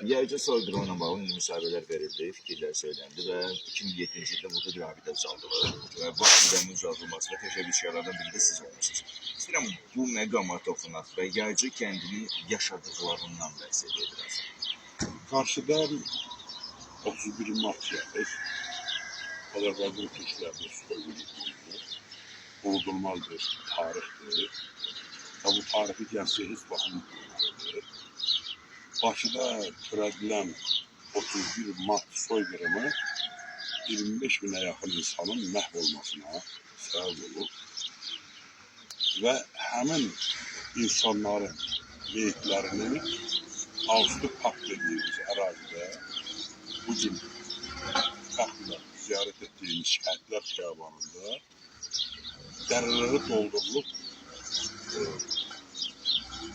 Yayıcı soydurumla bağlı müsahibələr verildi, fikirlər söyləndi və 2007-ci ildə burada bir abidə ucaldılır. Və bu abidənin ucaldılmasında təşəbbüskarlardan biri də siz olmuşsunuz. İstəyirəm bu məqama toxunaq və yayıcı kəndini yaşadıqlarından bəhs edir. Qarşıdan 31 mart gəlir. Azərbaycan türklərinin soyulduğu unudulmaz bir tarixdir. Və bu tarixi gəlsə heç baxımdır. Bakıda törədilən 31 mart soyqırımı 25 minə yaxın insanın məhv olmasına səbəb olur. Və həmin insanların meyitlərini Ağustos Park dediğimiz ərazidə bugün fəxrlə ziyarət etdiyimiz şəhidlər xiyabanında dərələri doldurulub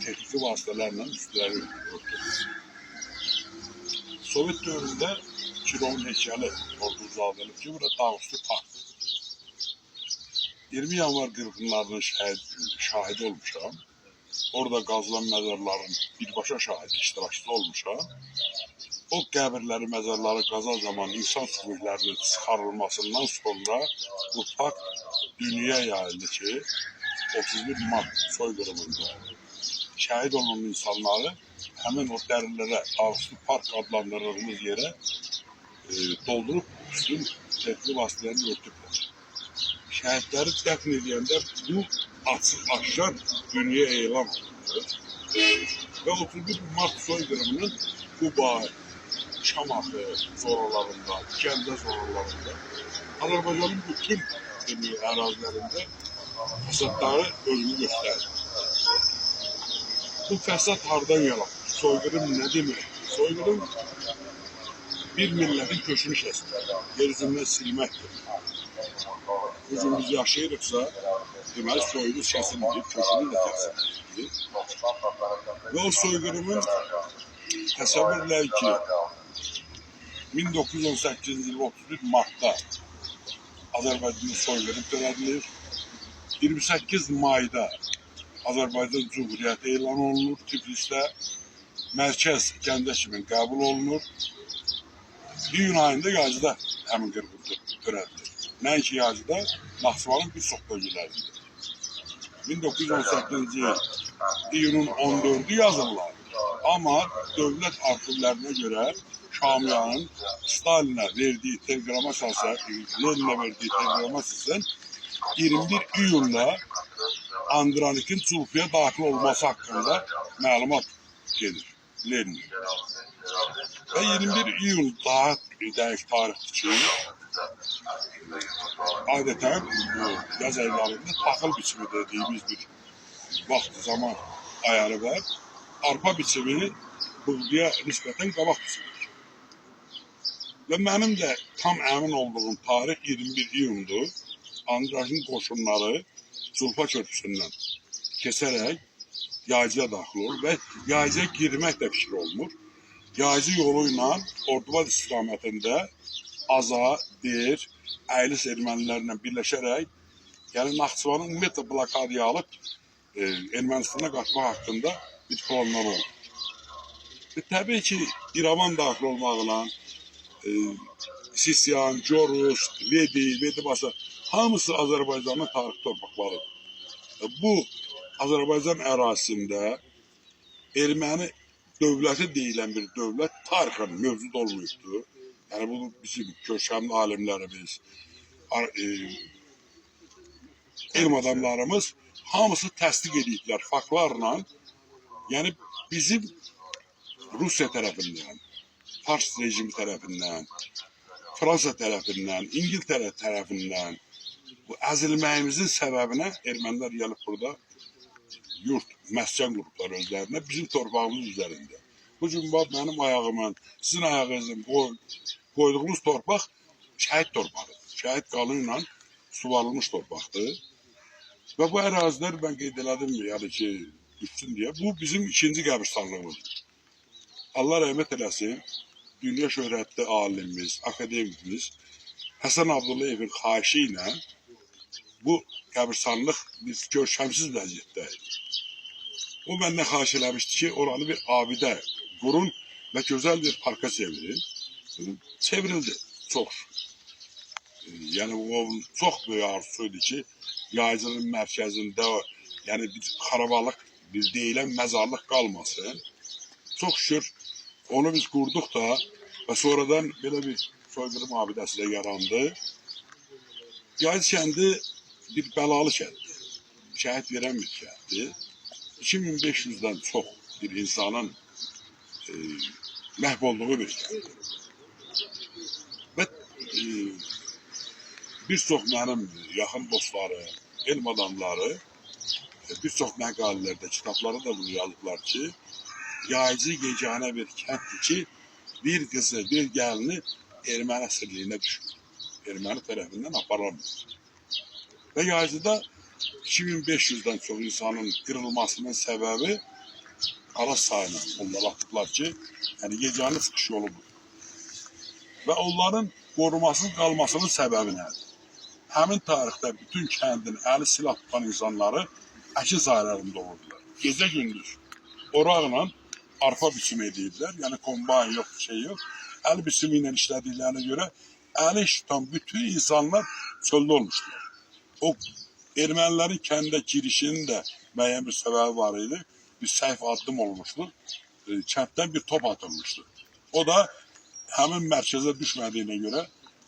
texniki vasitələrlə üstləri örtülür. Sovet dövründə Kirovun heykəli orada uzadılıb ki, burada Ağustos Park. 20 yanvar qırğınlarının şahidi olmuşam. Orada qazılan məzarların birbaşa şahidi, iştirakçısı olmuşam. O qəbirləri, məzarları qazan zaman insan sümüklərinin çıxarılmasından sonra bu fakt dünyaya yayıldı ki, 31 Mart soyqırımında şəhid olan insanları həmin o dərilərə, Ağustos Park adlandırdığımız yerə doldurub üstün texniki vasitələrini örtüblər. Şəhidləri dəfn edəndə bu açıq-aşkar dünyaya elan olunur. Və 31 Mart soyqırımının Quba, Şamaxı zoralarında, Gəncə zoralarında, Azərbaycanın bütün ərazilərində fəsadları özünü göstərir. Bu fəsad hardan yalanır? Soyqırım nə demək? Soyqırım bir millətin kökünü kəsmək, yer üzündən silməkdir. Bugün biz yaşayırıqsa, deməli soyumuz kəsilməyib, kökünü də kəsilməyib. Və o soyqırımın təsəvvürlər ki, 1918-ci il 31 Martda Azərbaycanın soyqırım törədilir. 28 Mayda Azərbaycan Cumhuriyyəti elan olunur Tiflisdə. Mərkəz Gəncə kimi qəbul olunur. İyun ayında Yacıda həmin qırğın törədilir. Nəinki Yacıda, Naxçıvanın bir çox bölgələrində. 1918-ci il iyunun 14-ü yazırlar. Amma dövlət arxivlərinə görə Şamiyanın Stalinə verdiyi teleqrama əsasən, Leninə verdiyi teleqrama əsasən 21 iyunda Andranikin Culfiyə daxil olması haqqında məlumat gedir Lenin. Və 21 iyun daha dəqiq tarixdir ki, adətən yaz aylarında taxıl biçimi dediyimiz bir vaxt zaman ayarı var. Arpa biçimi buğdaya nisbətən qabaq biçimidir. Və mənim də tam əmin olduğum tarix 21 iyundur. Andranikin qoşunları Culfa körpüsündən keçərək Yaycıya daxil olur və Yaycıya girmək də fikir olunur. Yaycı yolu ilə Ordubad istiqamətində Aza, Der, Əylis ermənilərlə birləşərək, yəni Naxçıvanı ümumiyyətlə blokadaya alıb Ermənistana qaçmaq haqqında bir planlar olur. Təbii ki, İrəvan daxil olmaqla Sisyan, Corus, Vedi başa hamısı Azərbaycanın tarixi torpaqlarıdır. Bu Azərbaycan ərazisində erməni dövləti deyilən bir dövlət tarixən mövcud olmuşdur. Yəni bu bizim köşəmli alimlərimiz, elm adamlarımız hamısı təsdiq ediblər faktlarla. Yəni bizim Rusiya tərəfindən, Fars rejimi tərəfindən, Fransa tərəfindən, İngiltərə tərəfindən bu əzilməyimizin səbəbinə ermənilər gəlib burada yurt, məskən qrupları özlərinə bizim torpağımız üzərində. Bugün mənim ayağımın, sizin ayağınızın qoyduğumuz torpaq şəhid torpağıdır. Şəhid qanı ilə suvarılmış torpaqdır. Və bu ərazilər mən qeyd elədim, yəni ki, üstün deyə, bu bizim ikinci qəbirstanlığımızdır. Allah rəhmət eləsin, dünya şöhrətli alimimiz, akademikimiz Həsən Abdullayevin xahişi ilə bu qəbirstanlıq biz görkəmsiz vəziyyətdəyik. O məndən xahiş eləmişdi ki, oranı bir abidə qurun ve güzel bir parka çevrildi. Çok. Yani o çok büyük arzusuydu ki Yaycının merkezinde yani bir karabalık, bir deyilən mezarlık kalmasın. Çok şükür onu biz kurduk da ve sonradan böyle bir soyqırım abidəsi də yarandı. Yaycı kəndi bir bəlalı kəndi. Şəhid verən bir kəndi. 2500'den çok bir insanın məhv olduğu bir kəndi. Və bir çox mənim yaxın dostları, elm adamları bir çox məqalələrdə, kitablarda da bunu yazıblar ki, Yaycı yeganə bir kənddir ki, bir qızı, bir gəlini erməni əsirliyinə düşür. Erməni tərəfindən aparılmır. Və Yaycıda 2500'den çox insanın qırılmasının səbəbi Araz sayına onlar atıblar ki, yəni yeganə çıxış yolu bu. Və onların qorumasız qalmasının səbəbi nədir? Həmin tarixdə bütün kəndin əli silah tutan insanları əkin sahələrində olurdular. Gecə gündüz oraqla arpa biçimi edirlər. Yəni kombayn yox, bir şey yox. Əl biçimi ilə işlədiklərinə görə əli iş tutan bütün insanlar çöldə olmuşdular. O ermənilərin kəndə girişinin də müəyyən bir səbəbi var idi. Bir səhv addım olmuşdu. Kənddən bir top atılmışdı. O da həmin mərkəzə düşmədiyinə görə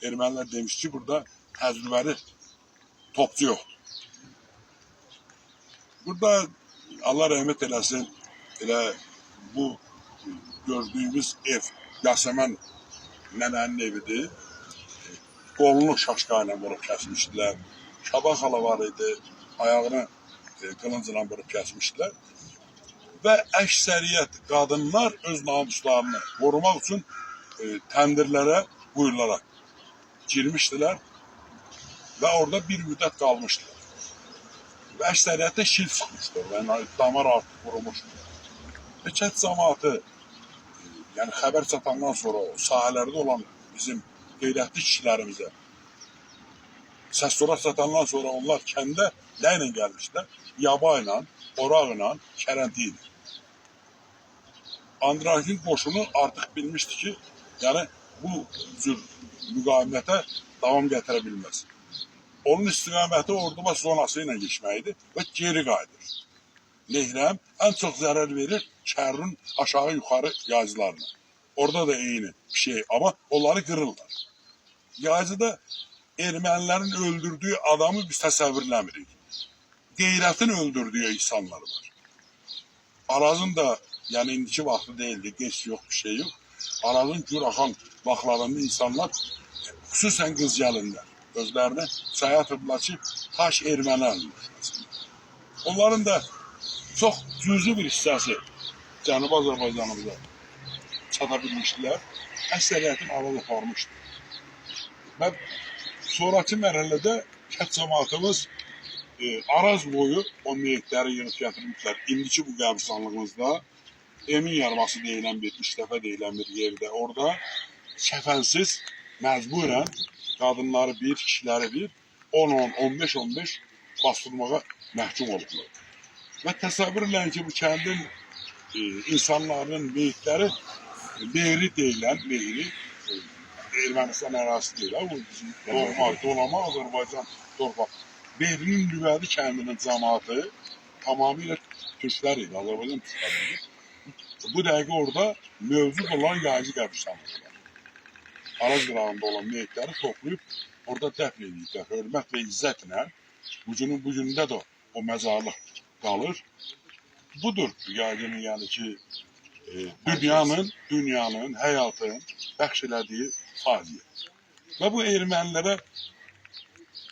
ermənilər demiş ki, burada təcrübəli topçu yoxdur. Burada Allah rəhmət eləsin, elə bu gördüyümüz ev Yasəmən nənənin evidir. Qolunu şaşqa ilə vurub kəsmişdilər. Şaban xala var idi, ayağını qılıncla vurub kəsmişdilər. Və əksəriyyət qadınlar öz namuslarını qorumaq üçün təndirlərə, quyulara girmişdilər və orada bir müddət qalmışdılar. Və əksəriyyətdə şil çıxmışdır, yəni damar artıq qurumuşdur. Və kənd cəmaatı, yəni xəbər çatandan sonra o sahələrdə olan bizim qeyrətli kişilərimizə səs-sorak çatandan sonra onlar kəndə nə ilə gəlmişlər? Yaba ilə, oraq ilə, kərənti ilə. Andrakin qoşunu artıq bilmişdi ki, yəni bu cür müqavimətə davam gətirə bilməz. Onun istiqaməti Ordubad zonası ilə geçməkdir və geri qayıdır. Lehrəm ən çox zərər verir şəhərin aşağı yuxarı yazılarına. Orada da eyni bir şey, amma onları qırırlar. Yazıda ermənilərin öldürdüyü adamı biz təsəvvürləmirik. Qeyrətin öldürdüyü insanlar var. Arazın da, yəni indiki vaxtı deyildi, geç yox, bir şey yox. Arazın gür axan vaxtlarında insanlar, xüsusən qız gəlinlər, özlərini çaya atırdılar ki, taş erməni əlində. Onların da çox cüzi bir hissəsi Cənubi Azərbaycanımıza çata bilmişdilər, əksəriyyətin Araz aparmışdı. Və sonraki mərhələdə kənd cəmaatımız Araz boyu o meyitləri yığıb gətirmişlər. İndiki bu qəbristanlığımızda Emin yarması deyilən bir, 3 dəfə deyilən bir yerdə orada kəfənsiz məcburən qadınları bir, kişiləri bir 10-10, 15-15 bastırmağa məhkum olublar. Və təsəvvür eləyin ki, bu kəndin insanların meyitləri Mehri deyilən, Mehri Ermənistan ərazisi deyil, bu doğma, dolama Azərbaycan torpaq. Mehrinin Lübədi kəndinin cəmaatı tamamilə türklər idi, Azərbaycan türkləri idi. Bu dəqiqə orada mövcud olan Yaycı qəbristanlığı var. Araz qırağında olan meyitləri toplayıb orada dəfn ediblər. Hörmət və izzətlə bugündə də o məzarlıq qalır. Budur Yaycının, yəni ki, dünyanın, həyatın bəxş elədiyi faciə. Və bu ermənilərə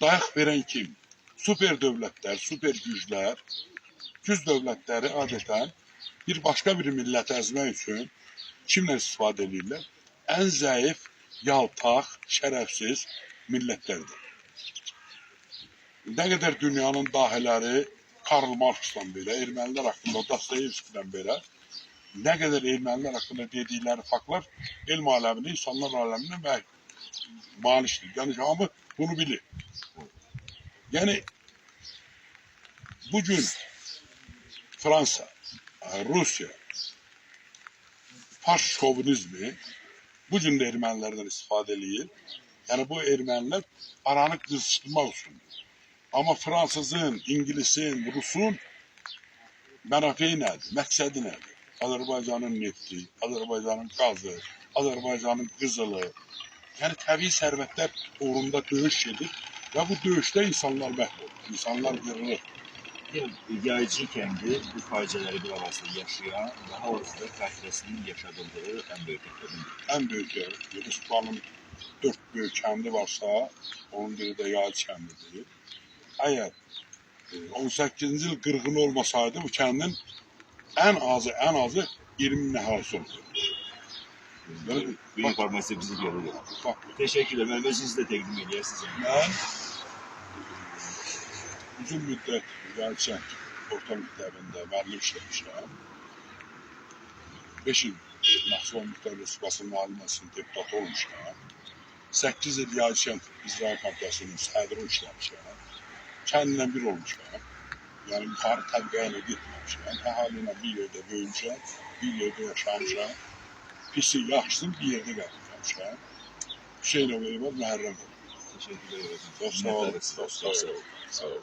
dayaq verən kim? Super dövlətlər, super güclər, güc dövlətləri adətən bir başqa bir milləti əzmək üçün kimlə istifadə edirlər? Ən zəif, yaltaq, şərəfsiz millətlərdir. Nə qədər dünyanın dahiləri Karl Marxdan belə, ermənilər haqqında, Dostoyevskidən belə, nə qədər ermənilər haqqında dedikləri faktlar elm aləmini, insanlar aləminə malikdir. Yəni hamı bunu bilir. Yəni bugün Fransa, Rusya, fars şovinizmi bu gün də ermənilərdən istifadə eləyir. Yəni bu ermənilər aranı qızışdırmaq üçündür. Amma Fransızın, İngilisin, Rusun mənafeyi nədir? Məqsədi nədir? Azərbaycanın nefti, Azərbaycanın qazı, Azərbaycanın qızılı. Yəni təbii sərvətlər uğrunda döyüş gedir və bu döyüşdə insanlar məhv olur, insanlar qırılır. Yaycı kəndi bu faciələri bir arasında yaşayan və hal-hazırda xatirəsinin yaşadıldığı ən böyük kənddir. Ən böyük yer, Ruslanın 4 böyük kəndi varsa, onun biri də Yaycı kəndidir. Əgər 18-ci il qırğını olmasaydı, bu kəndin ən azı 20 nəhalisi oldu. Bu informasiya bizi görür. Teşekkür ederim. Özünüzü de təqdim edirsiniz. Mən uzun müddət Yaycı orta məktəbində müəllim işləmişəm. 5 il Naxçıvan Muxtar Respublikasının Ali Məclisinin deputatı olmuşam. 8 il Yaycı İcra Partiyasının sədri işləmişəm. Kəndlə bir olmuşam. Yəni yuxarı təbəqəyə ilə getməmişəm. Əhali ilə bir yerdə böyümüşəm, bir yerdə yaşamışam. Pisi, yaxşısın bir yerdə qalmışam. Hüseynov Eyvaz Məhərrəm oldu. Teşekkür ederim. Çox sağ olun. Sağ olun. Sağ olun.